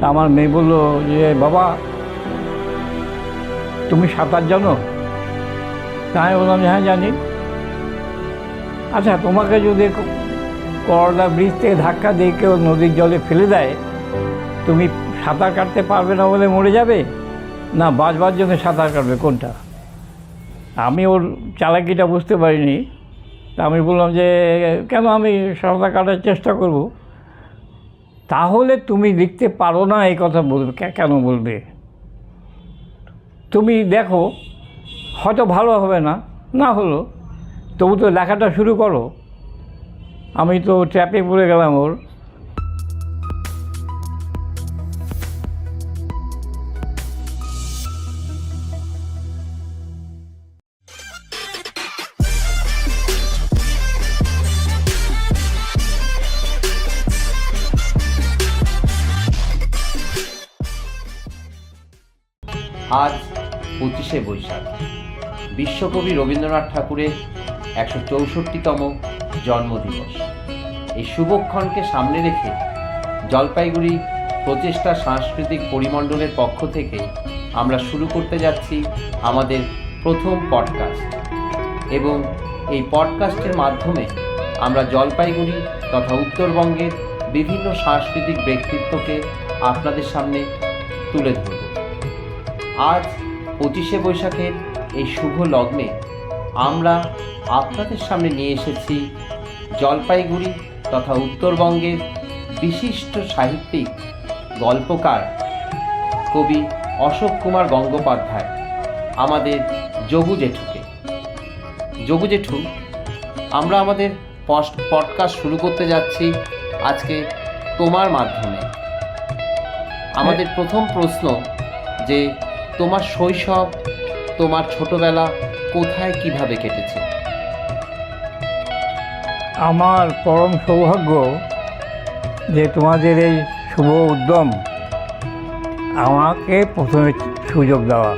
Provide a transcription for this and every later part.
আমার মেয়ে বললো যে বাবা তুমি সাঁতার জানো? তাই বললাম যে হ্যাঁ জানি। আচ্ছা তোমাকে যদি করলা ব্রিজ থেকে ধাক্কা দিয়ে কেউ নদীর জলে ফেলে দেয়, তুমি সাঁতার কাটতে পারবে না বলে মরে যাবে, না বাঁচবার জন্য সাঁতার কাটবে, কোনটা? আমি ওর চালাকিটা বুঝতে পারিনি। তা আমি বললাম যে কেন, আমি সাঁতার কাটার চেষ্টা করব। তাহলে তুমি লিখতে পারো না এই কথা বলবে, কেন বলবে? তুমি দেখো হয়তো ভালো হবে না, না হলো তবু তো লেখাটা শুরু করো। আমি তো ট্র্যাপে পড়ে গেলাম ওর। আজ 25শে বৈশাখ, বিশ্বকবি রবীন্দ্রনাথ ঠাকুরের 164তম জন্মদিবস। এই শুভক্ষণকে সামনে রেখে জলপাইগুড়ি প্রচেষ্টা সাংস্কৃতিক পরিমণ্ডলের পক্ষ থেকে আমরা শুরু করতে যাচ্ছি আমাদের প্রথম পডকাস্ট, এবং এই পডকাস্টের মাধ্যমে আমরা জলপাইগুড়ি তথা উত্তরবঙ্গের বিভিন্ন সাংস্কৃতিক ব্যক্তিত্বকে আপনাদের সামনে তুলে ধরব। আজ 25শে বৈশাখের এই শুভ লগ্নে আমরা আপনাদের সামনে নিয়ে এসেছি জলপাইগুড়ি তথা উত্তরবঙ্গের বিশিষ্ট সাহিত্যিক, গল্পকার, কবি অশোক কুমার গঙ্গোপাধ্যায়, আমাদের যোগু জেঠুকে। যোগু জেঠু, আমরা আমাদের পডকাস্ট শুরু করতে যাচ্ছি আজকে তোমার মাধ্যমে। আমাদের প্রথম প্রশ্ন যে তোমার শৈশব, তোমার ছোটবেলা কোথায় কিভাবে কেটেছে? আমার পরম সৌভাগ্য যে তোমাদের এই শুভ উদ্যম আমাকে প্রথমে সুযোগ দেওয়া।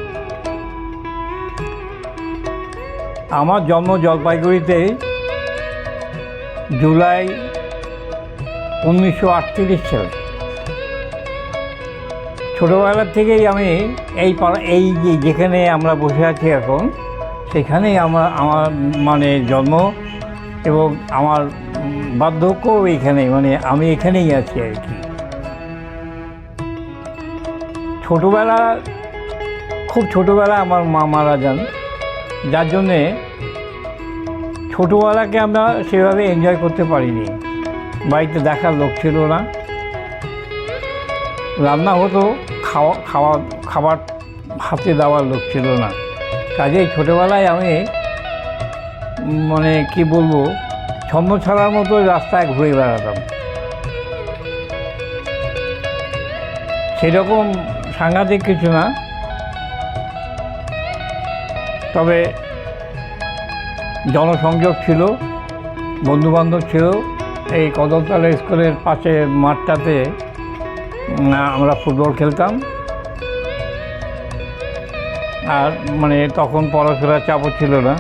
আমার জন্ম জলপাইগুড়িতে জুলাই 1938 সালে। ছোটোবেলার থেকেই আমি এই যেখানে আমরা বসে আছি এখন, সেখানেই আমার মানে জন্ম, এবং আমার বার্ধক্যও এইখানেই, মানে আমি এখানেই আছি আর কি। খুব ছোটোবেলা আমার মা মারা যান, যার জন্যে ছোটোবেলাকে আমরা সেভাবে এনজয় করতে পারিনি। বাড়িতে দেখার লোক ছিল না, রান্না হতো, খাবার হাতে দেওয়ার লোক ছিল না। কাজেই ছোটোবেলায় আমি মানে কি বলবো, ছন্ন ছাড়ার মতো রাস্তায় ঘুরে বেড়াতাম। সেরকম সাংঘাতিক কিছু না, তবে জনসংযোগ ছিল, বন্ধুবান্ধব ছিল। এই কদমতলা স্কুলের পাশে মাঠটাতে আমরা ফুটবল খেলতাম। আর মানে তখন পড়াশোনার চাপও ছিল না।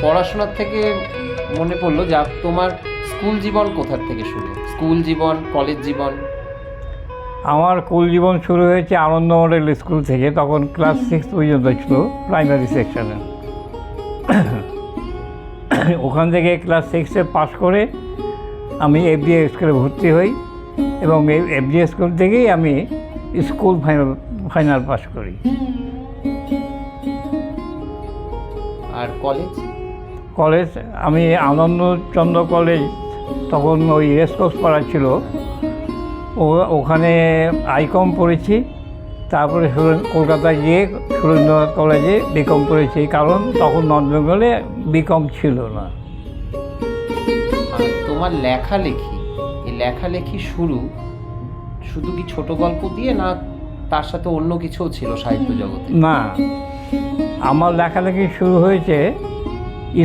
পড়াশোনার থেকে মনে পড়লো, যা তোমার স্কুল জীবন কোথার থেকে শুরু? স্কুল জীবন, কলেজ জীবন? আমার স্কুল জীবন শুরু হয়েছে আনন্দ মডেল স্কুল থেকে। তখন ক্লাস 6 পর্যন্ত ছিল, প্রাইমারি সেকশনে। ওখান থেকে ক্লাস 6-এ পাস করে আমি এফডিএ স্কুলে ভর্তি হই, এবং এই এফডিএ স্কুল থেকেই আমি স্কুল ফাইনাল পাস করি। আর কলেজ আমি আনন্দচন্দ্র কলেজ, তখন ওই রেসকোর্স পাড়া ছিল, ওখানে আইকম পড়েছি। তারপরে কলকাতায় গিয়ে সুরেন্দ্রনাথ কলেজে বিকম পড়েছি, কারণ তখন নর্থ বেঙ্গলে বিকম ছিল না। তোমার লেখালেখি, এই লেখালেখি শুধু কি ছোট গল্প দিয়ে, না তার সাথে অন্য কিছুও ছিল সাহিত্য জগতে? না, আমার লেখালেখি শুরু হয়েছে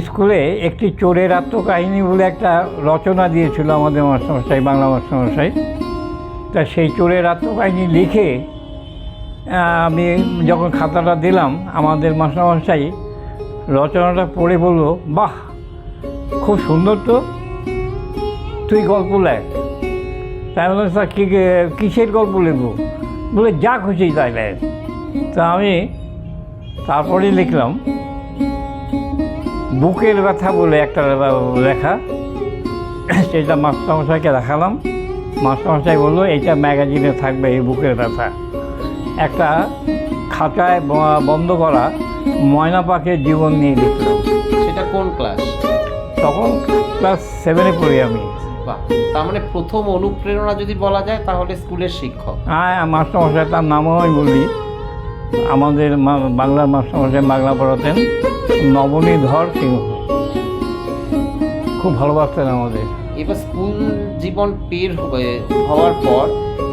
স্কুলে। একটি চোরের আত্মকাহিনী বলে একটা রচনা দিয়েছিল আমাদের মাস্টারমশাই, বাংলা মাস্টারমশাই। তা সেই চোরের আত্মকাহিনী লিখে আমি যখন খাতাটা দিলাম, আমাদের মাস্টারমশাই রচনাটা পড়ে বলল, বাহ খুব সুন্দর তো, তুই গল্প লেখ। তাই বললাম স্যার কিসের গল্প লিখবো? বলে যা খুশি তাই লেখ। তা আমি তারপরে লিখলাম বুকের ব্যথা বলে একটা লেখা। সেটা মাস্টারমশাইকে দেখালাম। মাস্টারমশাই বললো এইটা ম্যাগাজিনে থাকবে, এই বুকের ব্যথা। একটা খাতায় বন্ধ করা ময়না পাখির জীবন নিয়ে লিখলাম। সেটা কোন ক্লাস? তখন ক্লাস 7-এ পড়ি আমি। বাহ, তার মানে প্রথম অনুপ্রেরণা যদি বলা যায় তাহলে স্কুলের শিক্ষক। হ্যাঁ, মাস্টারমশাই, তার নামও আমি বলি। আমাদের বাংলার মাস্টারমশাই বাংলা পড়াতেন, নবনীধর সিংহ। খুব ভালোবাসতেন আমাদের। এবার স্কুল জীবন হওয়ার পর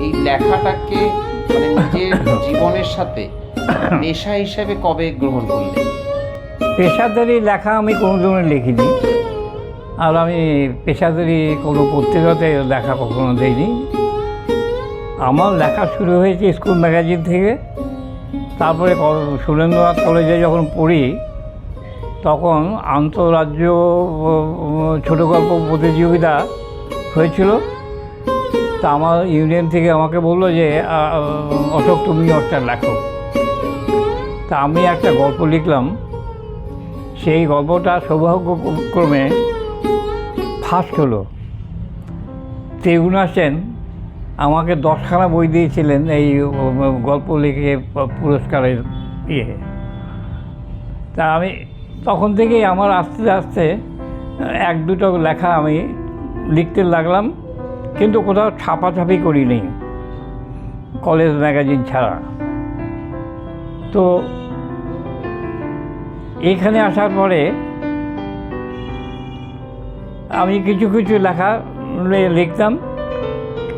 এই লেখাটাকে মানে নিজের জীবনের সাথে নেশা হিসেবে কবে গ্রহণ করলেন? পেশাদারি লেখা আমি কোনোদিনও লিখিনি, আর আমি পেশাদারি কোনো পত্রিকাতে লেখা কখনো দিইনি। আমার লেখা শুরু হয়েছে স্কুল ম্যাগাজিন থেকে। তারপরে সুরেন্দ্রনাথ কলেজে যখন পড়ি তখন আন্তঃরাজ্য ছোটো গল্প প্রতিযোগিতা হয়েছিল। তা আমার ইউনিয়ন থেকে আমাকে বললো যে অশোক তুমি একটা লেখো। তা আমি একটা গল্প লিখলাম। সেই গল্পটা সৌভাগ্যক্রমে ফার্স্ট হলো। তেগুনা সেন আমাকে 10খানা বই দিয়েছিলেন এই গল্প লিখে পুরস্কারের ইয়ে। তা আমি তখন থেকেই আমার আস্তে আস্তে 1-2টো লেখা আমি লিখতে লাগলাম, কিন্তু কোথাও ছাপাছাপি করিনি কলেজ ম্যাগাজিন ছাড়া। তো এইখানে আসার পরে আমি কিছু কিছু লেখা লিখতাম,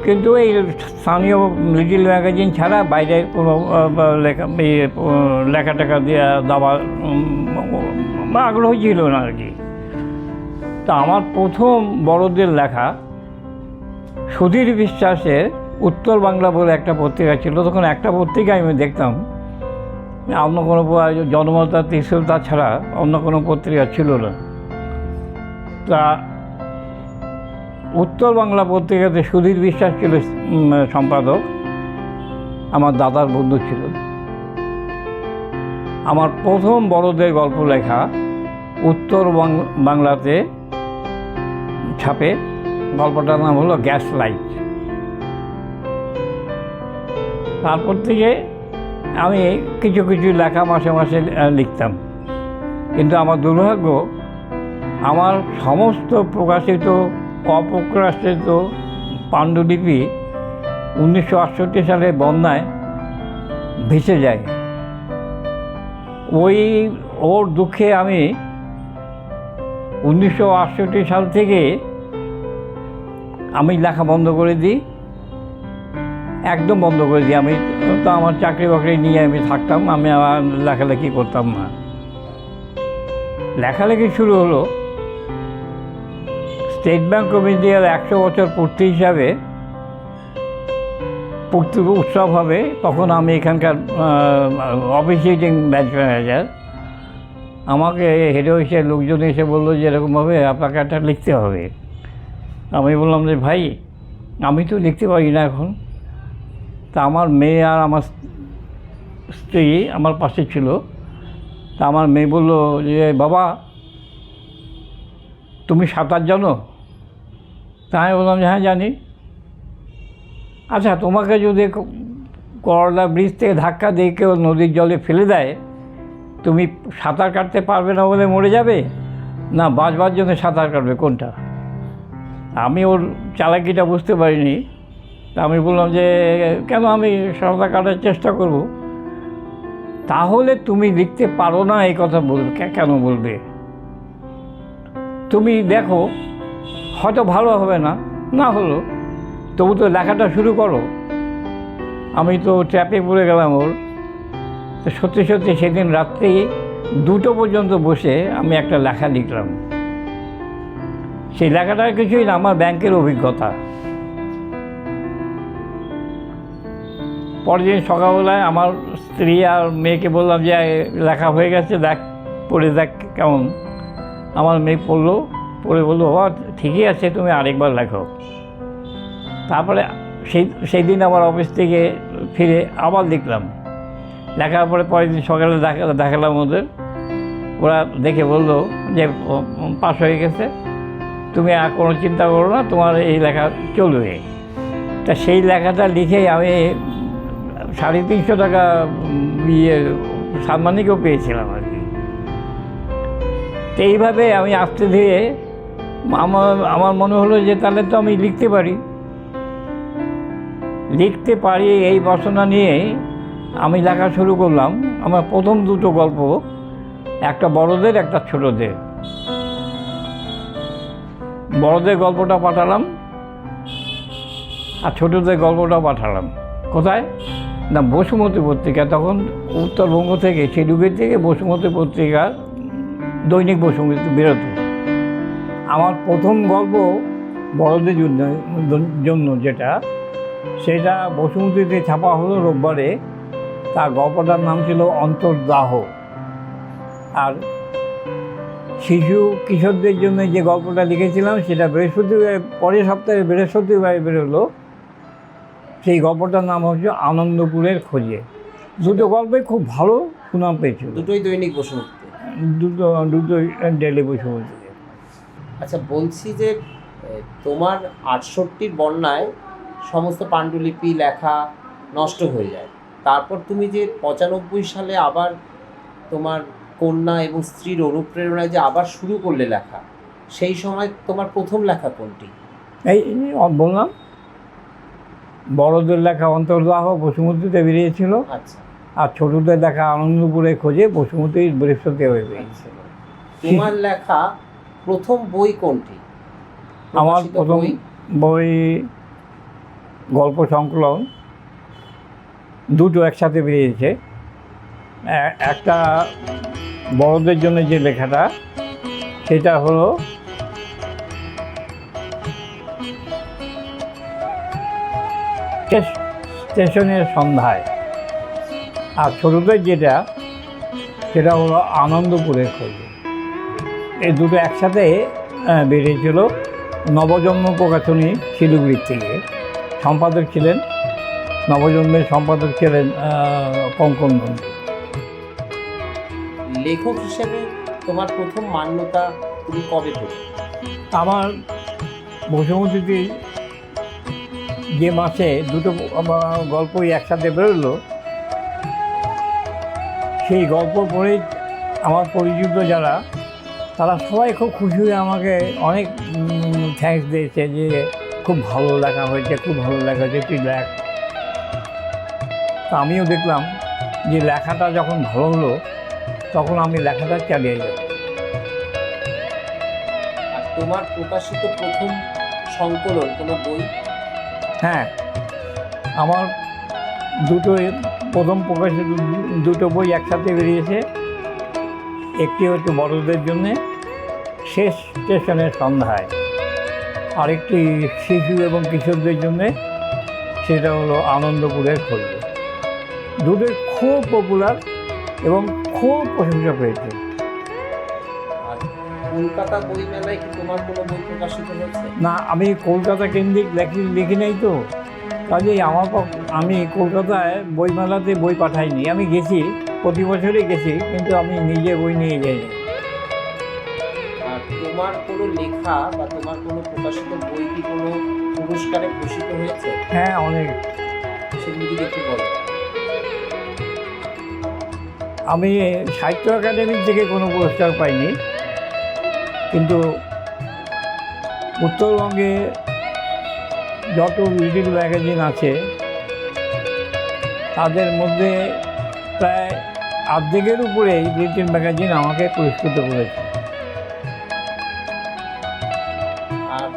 কিন্তু এই স্থানীয় লিটিল ম্যাগাজিন ছাড়া বাইরের কোনো লেখা টেখা দেওয়ার আগ্রহ ছিল না আর কি। তা আমার প্রথম বড়দের লেখা সুধীর বিশ্বাসের উত্তর বাংলা বলে একটা পত্রিকা ছিল। তখন একটা পত্রিকায় আমি দেখতাম, অন্য কোনো জনমতা ত্রিশূলতা ছাড়া অন্য কোনো পত্রিকা ছিল না। তা উত্তর বাংলা পত্রিকাতে সুধীর বিশ্বাস ছিল সম্পাদক, আমার দাদার বন্ধু ছিল। আমার প্রথম বড়দের গল্প লেখা উত্তর বাংলাতে ছাপে। গল্পটার নাম হলো গ্যাস লাইট। তারপর থেকে আমি কিছু কিছু লেখা মাসে মাসে লিখতাম, কিন্তু আমার দুর্ভাগ্য আমার সমস্ত প্রকাশিত অপ্রকাশিত পাণ্ডুলিপি 1968 সালে বন্যায় ভেসে যায়। ওর দুঃখে আমি 1968 সাল থেকে আমি লেখা বন্ধ করে দিই, একদম বন্ধ করে দিই। আমি তো আমার চাকরি বাকরি নিয়ে আমি থাকতাম, আমি আমার লেখালেখি করতাম না। লেখালেখি শুরু হলো স্টেট ব্যাঙ্ক অফ ইন্ডিয়ার 100 বছর পূর্তি হিসাবে পূর্তি উৎসব হবে। তখন আমি এখানকার অফিসিয়েটিং ব্যাংক ম্যানেজার। আমাকে হেড অফিসের লোকজন এসে বললো যে এরকমভাবে আপনাকে একটা লিখতে হবে। আমি বললাম যে ভাই আমি তো লিখতে পারি না এখন। তা আমার মেয়ে আর আমার স্ত্রী আমার পাশে ছিল। তা আমার মেয়ে বললো যে বাবা তুমি সাঁতার জানো? তা আমি বললাম যে হ্যাঁ জানি। আচ্ছা, তোমাকে যদি করলা ব্রিজ থেকে ধাক্কা দিয়ে কেউ নদীর জলে ফেলে দেয়, তুমি সাঁতার কাটতে পারবে না বলে মরে যাবে, না বাঁচবার জন্য সাঁতার কাটবে, কোনটা? আমি ওর চালাকিটা বুঝতে পারিনি। তা আমি বললাম যে কেন, আমি সাঁতার কাটার চেষ্টা করব। তাহলে তুমি লিখতে পারো না এই কথা বলবে, কেন বলবে? তুমি দেখো হয়তো ভালো হবে না, না হলো তবু তো লেখাটা শুরু করো। আমি তো ট্র্যাপে পড়ে গেলাম ওর। তো সত্যি সত্যি সেদিন রাত্রি 2টো পর্যন্ত বসে আমি একটা লেখা লিখলাম। সেই লেখাটা কিছুই না, আমার ব্যাংকের অভিজ্ঞতা। পরের দিন সকালবেলায় আমার স্ত্রী আর মেয়েকে বললাম যে লেখা হয়ে গেছে, দেখ পড়ে দেখ কেমন। আমার মেয়ে পড়লো, পড়ে বললো বাবা ঠিকই আছে, তুমি আরেকবার লেখো। তারপরে সেই দিন আমার অফিস থেকে ফিরে আবার লিখলাম। লেখার পরের দিন সকালে দেখালাম ওদের। ওরা দেখে বললো যে পাস হয়ে গেছে, তুমি আর কোনো চিন্তা করো না, তোমার এই লেখা চলবে। তা সেই লেখাটা লিখেই আমি 350 টাকা সাম্মানিকও পেয়েছিলাম আর কি। তো এইভাবে আমি আস্তে ধীরে আমার মনে হলো যে তাহলে তো আমি লিখতে পারি, এই বাসনা নিয়ে আমি লেখা শুরু করলাম। আমার প্রথম দুটো গল্প, একটা বড়দের, একটা ছোটদের। বড়দের গল্পটা পাঠালাম আর ছোটদের গল্পটা পাঠালাম কোথায় না, বসুমতী পত্রিকা। তখন উত্তরবঙ্গ থেকে, শিলিগুড়ি থেকে বসুমতী পত্রিকা, দৈনিক বসুমতী বেরোত। আমার প্রথম গল্প বড়দের জন্য যেটা, সেটা বসুমতীতে ছাপা হলো রোববারে। তার গল্পটার নাম ছিল অন্তর্দাহ। আর শিশু কিশোরদের জন্য যে গল্পটা লিখেছিলাম সেটা পরের সপ্তাহে বৃহস্পতিবার বেরোলো। সেই গল্পটার নাম হচ্ছে আনন্দপুরের খোঁজে। দুটো গল্পই খুব ভালো সুনাম পেয়েছিল। দুটোই দৈনিক বসুমতীতে? দুটোই ডেলি বসুমতীতে। আচ্ছা, বলছি যে তোমার 68-র বন্যায় সমস্ত পাণ্ডুলিপি লেখা নষ্ট হয়ে যায়। তারপর তুমি যে 95 সালে আবার তোমার কন্যা এবং স্ত্রীর অনুপ্রেরণায় যে আবার শুরু করলে লেখা, সেই সময় তোমার প্রথম লেখা কোনটি? এই বললাম, বড়দের লেখা অন্তর্দাহ বসুমতীতে বেরিয়েছিল। আচ্ছা। আর ছোটদের লেখা আনন্দপুরে খোঁজে বসুমতীর বৃহস্পতিবার বেরিয়েছিল। তোমার লেখা প্রথম বই কোনটি? আমার প্রথম বই গল্প সংকলন, দুটো একসাথে বেরিয়েছে। একটা বড়দের জন্য যে লেখাটা, সেটা হলো স্টেশনের সন্ধ্যায়। আর ছোটদের যেটা, সেটা হলো আনন্দপুরের খোঁজে। এই দুটো একসাথে বেরিয়েছিল নবজন্ম প্রকাশনী শিলিগুড়ির থেকে। সম্পাদক ছিলেন, নবজন্মের সম্পাদক ছিলেন কঙ্কন নন্দী। লেখক হিসেবে তোমার প্রথম মান্যতা তুমি কবে পেলে? আমার বসুমতীতে যে মাসে দুটো গল্পই একসাথে বেরোলো, সেই গল্প পড়ে আমার পরিচিত যারা, তারা সবাই খুব খুশি হয়ে আমাকে অনেক থ্যাঙ্কস দিয়েছে যে খুব ভালো লেখা হয়েছে, খুব ভালো লেখা হয়েছে, তুই লেখ। তা আমিও দেখলাম যে লেখাটা যখন ভালো হলো, তখন আমি লেখাটা চালিয়ে যাব। আর তোমার প্রকাশিত প্রথম সংকলন কোনো বই? হ্যাঁ, আমার প্রথম প্রকাশিত দুটো বই একসাথে বেরিয়েছে। একটি হচ্ছে বড়দের জন্যে, শেষ স্টেশনের সন্ধ্যায়। আরেকটি শিশু এবং কিশোরদের জন্যে, সেটা হলো আনন্দপুরের খোঁজে। দুটোই খুব পপুলার এবং খুব প্রশংসা পেয়েছে। আর কলকাতা বইমেলায় কি তোমার কোনো বই প্রকাশিত হয়েছে? না, আমি কলকাতা কেন্দ্রিক লিখি নাই তো, কাজেই আমি কলকাতায় বইমেলাতে বই পাঠাইনি। আমি গেছি, প্রতি বছরই গেছি, কিন্তু আমি নিজে বই নিয়ে যাইনি। আর তোমার কোনো লেখা বা তোমার কোনো প্রকাশিত বই কি কোনো পুরস্কারে ভূষিত হয়েছে? হ্যাঁ, অনেক। সেগুলি যদি একটু বলো। আমি সাহিত্য একাডেমি থেকে কোনো পুরস্কার পাইনি, কিন্তু উত্তরবঙ্গে যত লিটিল ম্যাগাজিন আছে, তাদের মধ্যে প্রায় অর্ধেকের উপরেই লিটিল ম্যাগাজিন আমাকে পুরস্কৃত করেছে। আর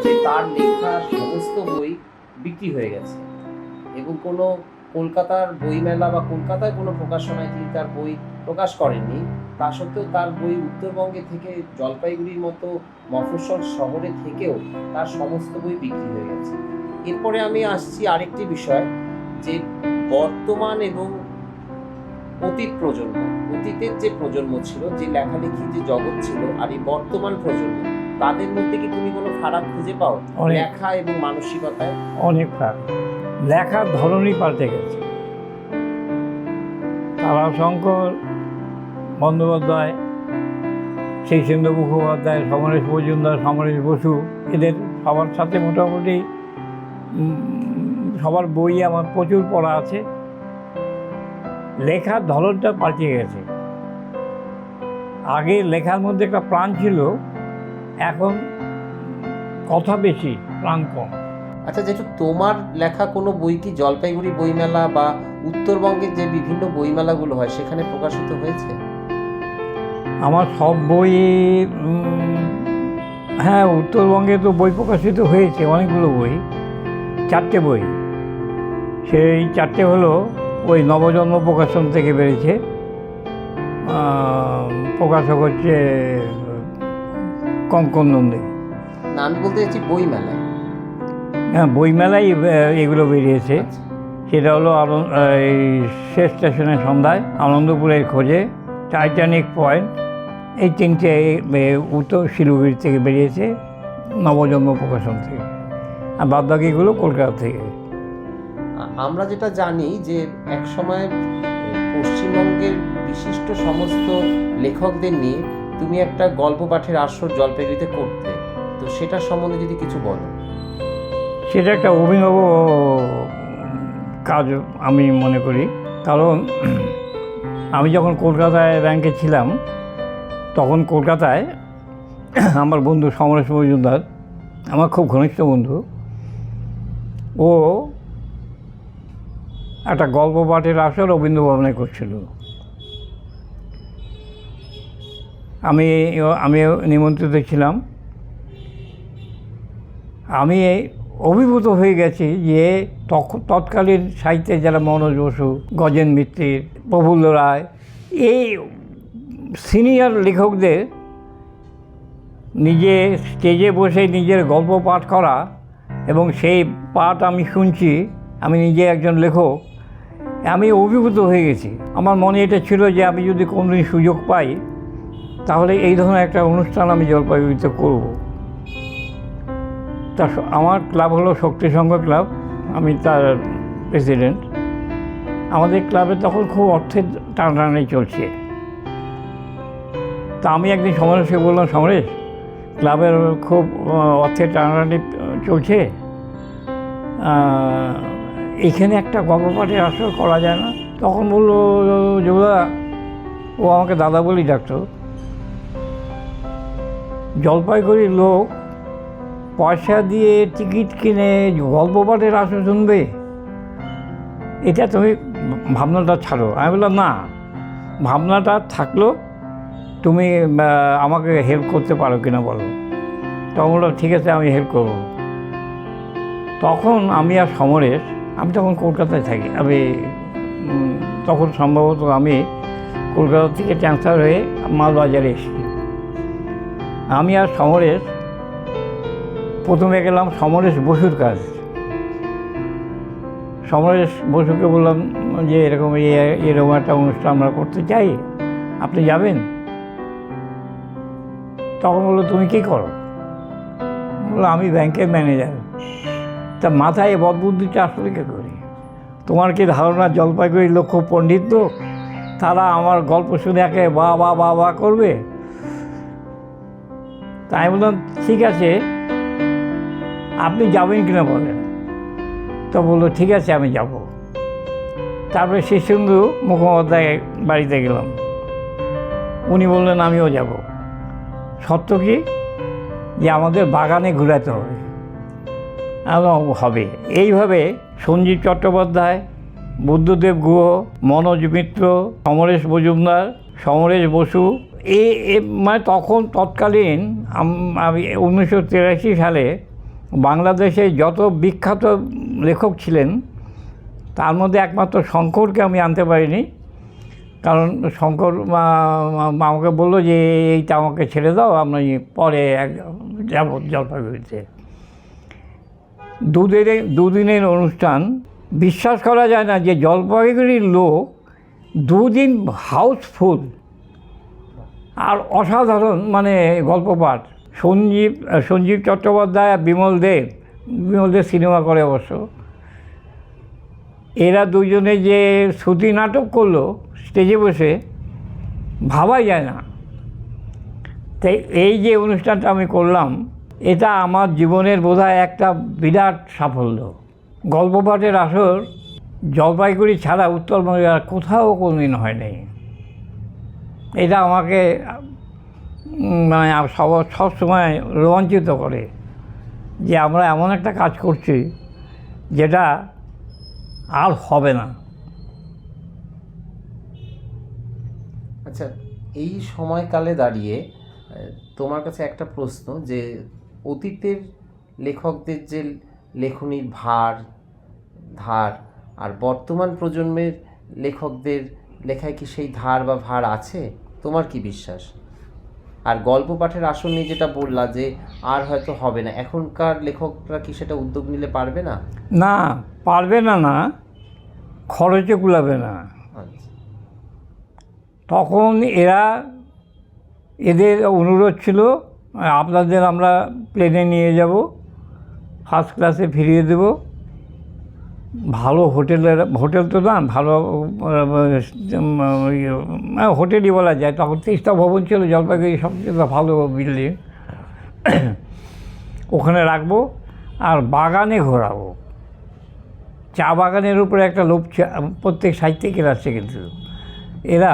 যে তার লেখা সমস্ত বই বিক্রি হয়ে গেছে এবং কোনো কলকাতার বইমেলা বা কলকাতায় কোনো প্রকাশনায় তিনি তার বই প্রকাশ করেননি। তা সত্ত্বেও তার বই উত্তরবঙ্গে থেকে জলপাইগুড়ির মতো মফস্বল শহরে থেকেও তার সমস্ত বই বিক্রি হয়ে গেছে। এরপরে আমি আসছি আরেকটি বিষয়, যে বর্তমান এবং অতীত প্রজন্ম, অতীতের যে প্রজন্ম ছিল, যে লেখালেখি যে জগৎ ছিল, আর এই বর্তমান প্রজন্ম, তাদের মধ্যে কি তুমি কোনো ফারাক খুঁজে পাও লেখা এবং মানসিকতায়? অনেক ফারাক। লেখার ধরনই পাল্টে গেছে। তারাশঙ্কর বন্দ্যোপাধ্যায়, শীর্ষেন্দু মুখোপাধ্যায়, সমরেশ মজুমদার, সমরেশ বসু, এদের সবার সাথে মোটামুটি সবার বই আমার প্রচুর পড়া আছে। লেখার ধরনটা পাল্টে গেছে। আগে লেখার মধ্যে একটা প্রাণ ছিল, এখন কথা বেশি, প্রাণ কম। আচ্ছা, যেটা তোমার লেখা কোনো বই কি জলপাইগুড়ি বইমেলা বা উত্তরবঙ্গের যে বিভিন্ন বইমেলাগুলো হয় সেখানে প্রকাশিত হয়েছে? আমার সব বই, হ্যাঁ, উত্তরবঙ্গে তো বই প্রকাশিত হয়েছে, অনেকগুলো বই, 4টে বই। সেই 4টে হলো ওই নবজন্ম প্রকাশন থেকে বেরিয়েছে, প্রকাশক হচ্ছে কঙ্কন নন্দী। না, আমি বলতে চাইছি বইমেলায়। হ্যাঁ, বইমেলায় এগুলো বেরিয়েছে। আচ্ছা। সেটা হলো এই শেষ স্টেশনের সন্ধ্যায়, আনন্দপুরের খোঁজে, টাইটানিক পয়েন্ট, এই 3টে উত্তর শিলিগুড়ি থেকে বেরিয়েছে, নবজন্ম প্রকাশন থেকে, আর বাদবাকিগুলো কলকাতা থেকে। আমরা যেটা জানি যে একসময় পশ্চিমবঙ্গের বিশিষ্ট সমস্ত লেখকদের নিয়ে তুমি একটা গল্প পাঠের আসর জলপাইগুড়িতে করতে, তো সেটা সম্বন্ধে যদি কিছু বলো। সেটা একটা অভিনব কাজ আমি মনে করি, কারণ আমি যখন কলকাতায় ব্যাংকে ছিলাম, তখন কলকাতায় আমার বন্ধু সমরেশ মজুমদার, আমার খুব ঘনিষ্ঠ বন্ধু, ও একটা গল্প পাঠের আসর রবীন্দ্র ভবনে করছিল। আমি নিমন্ত্রিত ছিলাম। আমি অভিভূত হয়ে গেছি যে তৎকালীন সাহিত্যে যারা মনোজ বসু, গজেন মিত্তির, প্রফুল্ল রায়, এই সিনিয়র লেখকদের নিজে স্টেজে বসে নিজের গল্প পাঠ করা, এবং সেই পাঠ আমি শুনছি, আমি নিজে একজন লেখক, আমি অভিভূত হয়ে গেছি। আমার মনে এটা ছিল যে আমি যদি কোনোদিন সুযোগ পাই, তাহলে এই ধরনের একটা অনুষ্ঠান আমি জলপাইগুড়িতে করব। তা আমার ক্লাব হলো শক্তি সংঘ ক্লাব, আমি তার প্রেসিডেন্ট। আমাদের ক্লাবে তখন খুব অর্থের টানাটানি চলছে। তা আমি একদিন সমরেশকে বললাম, সমরেশ, ক্লাবের খুব অর্থের টানাটানি চলছে, এখানে একটা গল্প পাঠের আসর করা যায় না? তখন বললো যোগদা, ও আমাকে দাদা বলেই ডাকতো, জলপাইগুড়ির লোক পয়সা দিয়ে টিকিট কিনে গল্প পাঠের আসর শুনবে? এটা তুমি ভাবনাটা ছাড়ো। আমি বললাম, না, ভাবনাটা থাকলো, তুমি আমাকে হেল্প করতে পারো কিনা বলো। তখন বললাম, ঠিক আছে, আমি হেল্প করবো। তখন আমি আর সমরেশ, আমি তখন কলকাতায় থাকি, আমি তখন সম্ভবত আমি কলকাতা থেকে ট্রান্সফার হয়ে মালবাজারে এসেছি। আমি আর সমরেশ প্রথমে গেলাম সমরেশ বসুর কাজ। সমরেশ বসুকে বললাম যে এরকম একটা অনুষ্ঠান আমরা করতে চাই, আপনি যাবেন? তখন বললো, তুমি কী করো? বললো, আমি ব্যাংকের ম্যানেজার। তা মাথায় বদবুদ্ধিটা আসলে কী করি? তোমার কি ধারণা জলপাইগুড়ির লোক খুব পণ্ডিত লোক, তারা আমার গল্প শুনে একে বা বা বা বা করবে? তাই বললাম, ঠিক আছে, আপনি যাবেন কিনা বলেন। তো বললো, ঠিক আছে, আমি যাব। তারপরে শীর্ষেন্দু মুখোপাধ্যায় বাড়িতে গেলাম, উনি বললেন আমিও যাব। সত্য কি যে আমাদের বাগানে ঘুরাতে হবে, হবে। এইভাবে সঞ্জীব চট্টোপাধ্যায়, বুদ্ধদেব গুহ, মনোজ মিত্র, সমরেশ মজুমদার, সমরেশ বসু, মানে তখন তৎকালীন আমি 1983 সালে বাংলাদেশে যত বিখ্যাত লেখক ছিলেন তার মধ্যে একমাত্র শঙ্করকে আমি আনতে পারিনি, কারণ শঙ্কর আমাকে বললো যে এইটা আমাকে ছেড়ে দাও, আমি পরে যাব জলপাইগুড়িতে। দুদিনের অনুষ্ঠান, বিশ্বাস করা যায় না যে জলপাইগুড়ির লোক 2 দিন হাউসফুল, আর অসাধারণ মানে গল্প পাঠ। সঞ্জীব চট্টোপাধ্যায় আর বিমল দেব সিনেমা করে অবশ্য, এরা দুজনে যে শ্রুতি নাটক করলো স্টেজে বসে, ভাবাই যায় না। তাই এই যে অনুষ্ঠানটা আমি করলাম, এটা আমার জীবনের বোধহয় একটা বিরাট সাফল্য। গল্প পাঠের আসর জলপাইগুড়ি ছাড়া উত্তরবঙ্গে আর কোথাও কোনোদিন হয়নি। এটা আমাকে মানে সবসময় রোমাঞ্চিত করে যে আমরা এমন একটা কাজ করছি যেটা আর হবে না। আচ্ছা, এই সময়কালে দাঁড়িয়ে তোমার কাছে একটা প্রশ্ন, যে অতীতের লেখকদের যে লেখনীর ধার আর বর্তমান প্রজন্মের লেখকদের লেখায় কি সেই ধার বা ভার আছে? তোমার কি বিশ্বাস? আর গল্প পাঠের আসর নিয়ে যেটা বললা যে আর হয়তো হবে না, এখনকার লেখকরা কি সেটা উদ্যোগ নিলে পারবে না? না, পারবে না, খরচে কুলাবে না। তখন এদের অনুরোধ ছিল, আপনাদের আমরা প্লেনে নিয়ে যাব, ফার্স্ট ক্লাসে ফিরিয়ে দেব, ভালো হোটেল তো না, ভালো হোটেলই বলা যায়, তখন 3টা ভবন ছিল জলপাইগুড়ি সবচেয়ে ভালো বিল্ডিং, ওখানে রাখবো আর বাগানে ঘোরাবো। চা বাগানের উপরে একটা লোভ প্রত্যেক সাহিত্যিকের আছে, কিন্তু এরা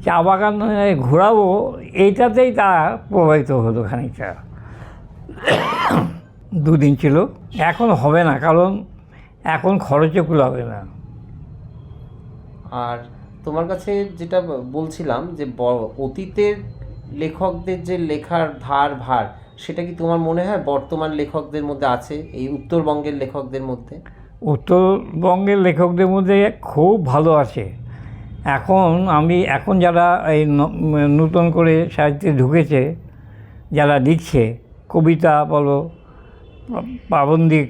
চা বাগানে ঘোরাবো এইটাতেই তা প্রভাবিত হলো খানিকটা। 2 দিন ছিল। এখন হবে না, কারণ এখন খরচে কুলাবে না। আর তোমার কাছে যেটা বলছিলাম যে অতীতের লেখকদের যে লেখার ধার ভার, সেটা কি তোমার মনে হয় বর্তমান লেখকদের মধ্যে আছে, এই উত্তরবঙ্গের লেখকদের মধ্যে? উত্তরবঙ্গের লেখকদের মধ্যে খুব ভালো আছে। এখন যারা এই নতুন করে সাহিত্যে ঢুকেছে, যারা লিখছে, কবিতা বলো, প্রাবন্ধিক,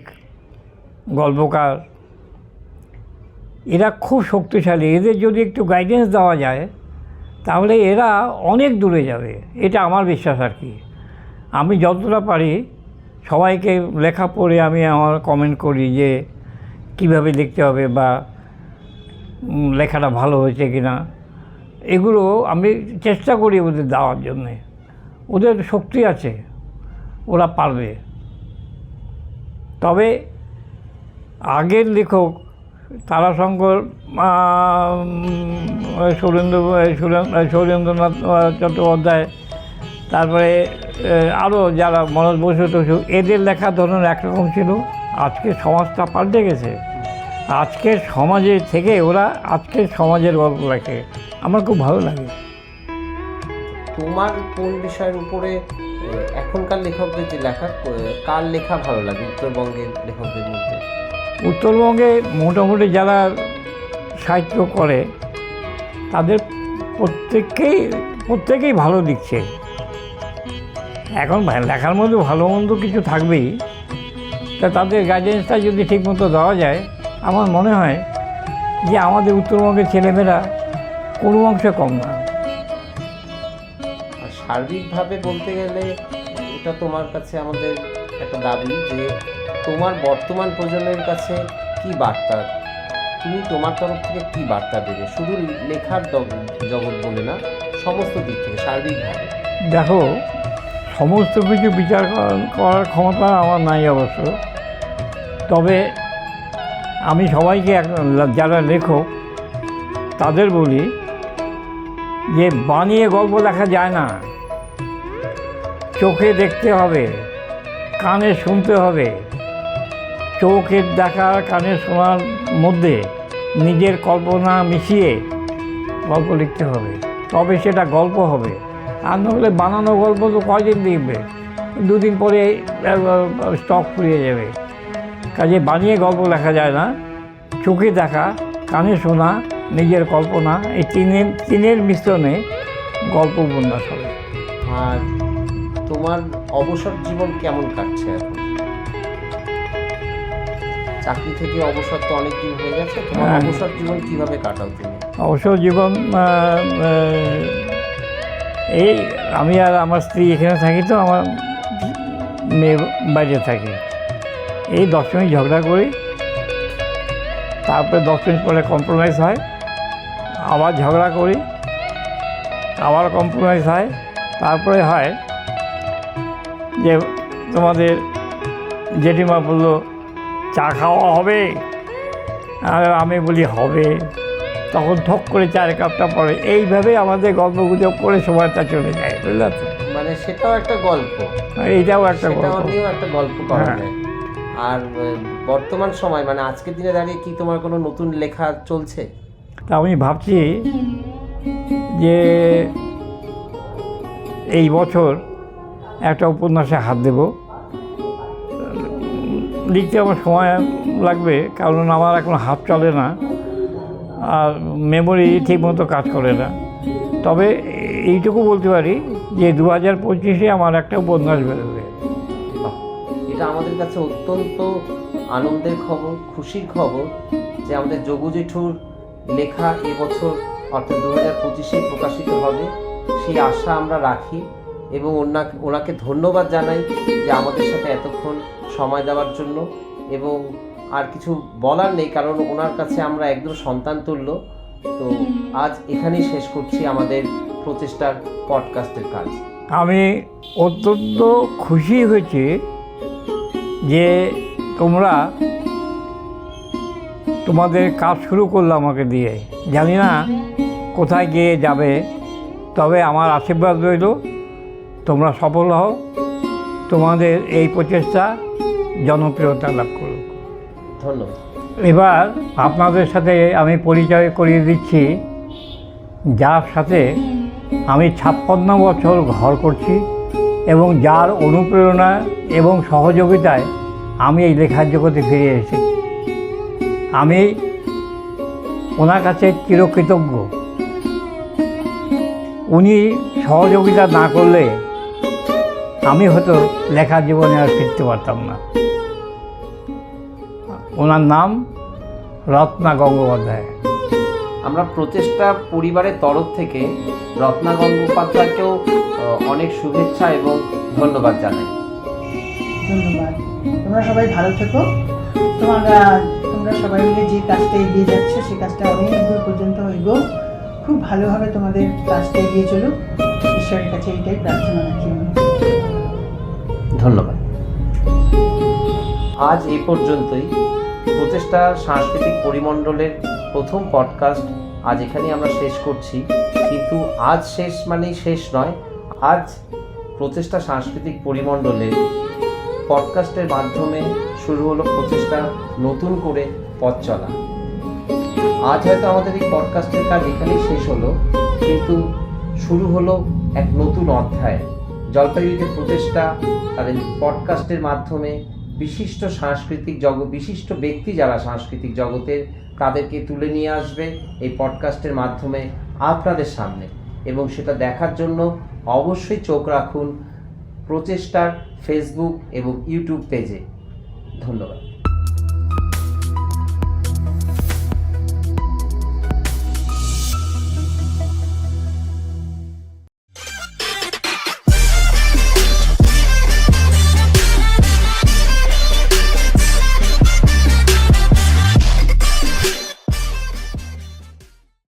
গল্পকার, এরা খুব শক্তিশালী। এদের যদি একটু গাইডেন্স দেওয়া যায় তাহলে এরা অনেক দূরে যাবে, এটা আমার বিশ্বাস আর কি। আমি যতটা পারি সবাইকে লেখা পড়ে আমি আমার কমেন্ট করি যে কীভাবে লিখতে হবে বা লেখাটা ভালো হয়েছে কি না, এগুলো আমি চেষ্টা করি ওদের দেওয়ার জন্যে। ওদের শক্তি আছে, ওরা পারবে। তবে আগের লেখক তারাশঙ্কর, সুরেন্দ্রনাথ চট্টোপাধ্যায়, তারপরে আরও যারা মনোজ বসু টসু, এদের লেখার ধরন একরকম ছিল। আজকের সমাজটা পাল্টে গেছে। আজকের সমাজে থেকে ওরা আজকের সমাজের গল্প লেখে, আমার খুব ভালো লাগে। তোমার কোন বিষয়ের উপরে এখনকার লেখকদের যে লেখা, কার লেখা ভালো লাগে উত্তরবঙ্গের লেখকদের মধ্যে? উত্তরবঙ্গে মোটামুটি যারা সাহিত্য করে তাদের প্রত্যেকেই ভালো লিখছে। এখন লেখার মধ্যে ভালো মন্দ কিছু থাকবেই, তা তাদের গাইডেন্সটা যদি ঠিকমতো দেওয়া যায়, আমার মনে হয় যে আমাদের উত্তরবঙ্গের ছেলেমেয়েরা কোনো অংশে কম না। আর সার্বিকভাবে বলতে গেলে এটা তোমার কাছে আমাদের একটা দাবি যে তোমার বর্তমান প্রজন্মের কাছে কি বার্তা, তুমি তোমার তরফ থেকে কি বার্তা দেবে, শুধু লেখার জগৎ বলে না, সমস্ত দিক থেকে সার্বিকভাবে? দেখো, সমস্ত কিছু বিচার করার ক্ষমতা আমার নাই অবশ্য, তবে আমি সবাইকে যারা লেখক তাদের বলি যে বানিয়ে গল্প লেখা যায় না, চোখে দেখতে হবে, কানে শুনতে হবে। চোখের দেখা, কানে শোনার মধ্যে নিজের কল্পনা মিশিয়ে গল্প লিখতে হবে। তবে সেটা গল্প হবে। আর নাহলে বানানো গল্প তো কয়দিন দেখবে, 2 দিন পরে স্টক ফুরিয়ে যাবে। কাজে বানিয়ে গল্প লেখা যায় না, চোখে দেখা, কানে শোনা, নিজের কল্পনা, এই তিনের মিশ্রণে গল্প উপন্যাস হবে। আর তোমার অবসর জীবন কেমন কাটছে এখন? চাকরি থেকে অবসর তো অনেক দিন হয়ে গেছে, তোমার হ্যাঁ। অবসর জীবন কিভাবে কাটাও তুমি? অবসর জীবন এই আমি আর আমার স্ত্রী এখানে থাকি, তো আমার মেয়ে বাইরে থাকে। এই 10 মিনিট ঝগড়া করি, তারপরে 10 মিনিট পরে কম্প্রোমাইজ হয়, আবার ঝগড়া করি, আবার কম্প্রোমাইজ হয়, তারপরে হয় যে তোমাদের জেঠিমা বললো চা খাওয়া হবে, আর আমি বলি হবে, তখন ঠক করে 4 কাপটা পড়ে। এইভাবে আমাদের গল্প গুজব করে সময়টা চলে যায়, বুঝলে তো? মানে সেটাও একটা গল্প, এইটাও একটা গল্প। সেটাও নিয়েও একটা গল্প করা হ্যাঁ। যায়। আর বর্তমান সময় মানে আজকের দিনে দাঁড়িয়ে কি তোমার কোনো নতুন লেখা চলছে? তা আমি ভাবছি যে এই বছর একটা উপন্যাসে হাত দেব। লিখতে আমার সময় লাগবে, কারণ আমার এখন হাত চলে না, আর মেমোরি ঠিকমতো কাজ করে না। তবে এইটুকু বলতে পারি যে 2025-এ আমার একটা উপন্যাস বেরোবে। এটা আমাদের কাছে অত্যন্ত আনন্দের খবর, খুশির খবর যে আমাদের যোগু জেঠুর লেখা এবছর অর্থাৎ 2025-এ প্রকাশিত হবে, সেই আশা আমরা রাখি এবং ওনাকে ধন্যবাদ জানাই যে আমাদের সাথে এতক্ষণ সময় দেওয়ার জন্য। এবং আর কিছু বলার নেই, কারণ ওনার কাছে আমরা একদম সন্তান তুল্য। তো আজ এখানেই শেষ করছি আমাদের প্রচেষ্টার পডকাস্টের কাজ। আমি অত্যন্ত খুশি হয়েছি যে তোমরা তোমাদের কাজ শুরু করলো আমাকে দিয়ে। জানি না কোথায় গিয়ে যাবে, তবে আমার আশীর্বাদ রইল তোমরা সফল হও, তোমাদের এই প্রচেষ্টা জনপ্রিয়তা লাভ করুক। ধন্যবাদ। এবার আপনাদের সাথে আমি পরিচয় করিয়ে দিচ্ছি যার সাথে আমি 56 বছর ঘর করছি এবং যার অনুপ্রেরণা এবং সহযোগিতায় আমি এই লেখার জগতে ফিরে এসেছি। আমি ওনার কাছে চিরকৃতজ্ঞ। উনি সহযোগিতা না করলে আমি হয়তো লেখার জীবনে আর ফিরতে পারতাম না। ওনার নাম রত্না গঙ্গোপাধ্যায়। আমরা প্রচেষ্টা পরিবারের তরফ থেকে রত্না গঙ্গোপাধ্যায়কেও অনেক শুভেচ্ছা এবং ধন্যবাদ জানাই। ধন্যবাদ। তোমরা সবাই ভালো থেকো। তোমরা সবাই মিলে যে কাজটা এগিয়ে যাচ্ছে সে কাজটা অনেক দূর পর্যন্ত এগো, খুব ভালোভাবে তোমাদের কাজটা এগিয়ে চলুক, ঈশ্বরের কাছে এইটাই প্রার্থনা রাখি আমি। ধন্যবাদ। আজ এই পর্যন্তই প্রচেষ্টা সাংস্কৃতিক পরিমণ্ডলের প্রথম পডকাস্ট আজ এখানেই আমরা শেষ করছি। কিন্তু আজ শেষ মানেই শেষ নয়। আজ প্রচেষ্টা সাংস্কৃতিক পরিমণ্ডলের পডকাস্টের মাধ্যমে শুরু হলো প্রচেষ্টা নতুন করে পথ চলা। আজ হয়তো আমাদের এই পডকাস্টের কাজ এখানেই শেষ হলো, কিন্তু শুরু হলো এক নতুন অধ্যায়। জলপাইগুড়িতে প্রচেষ্টা তাদের পডকাস্টের মাধ্যমে বিশিষ্ট বিশিষ্ট ব্যক্তি যারা সাংস্কৃতিক জগতের, তাদেরকে তুলে নিয়ে আসবে এই পডকাস্টের মাধ্যমে আপনাদের সামনে। এবং সেটা দেখার জন্য অবশ্যই চোখ রাখুন প্রচেষ্টার ফেসবুক এবং ইউটিউব পেজে। ধন্যবাদ।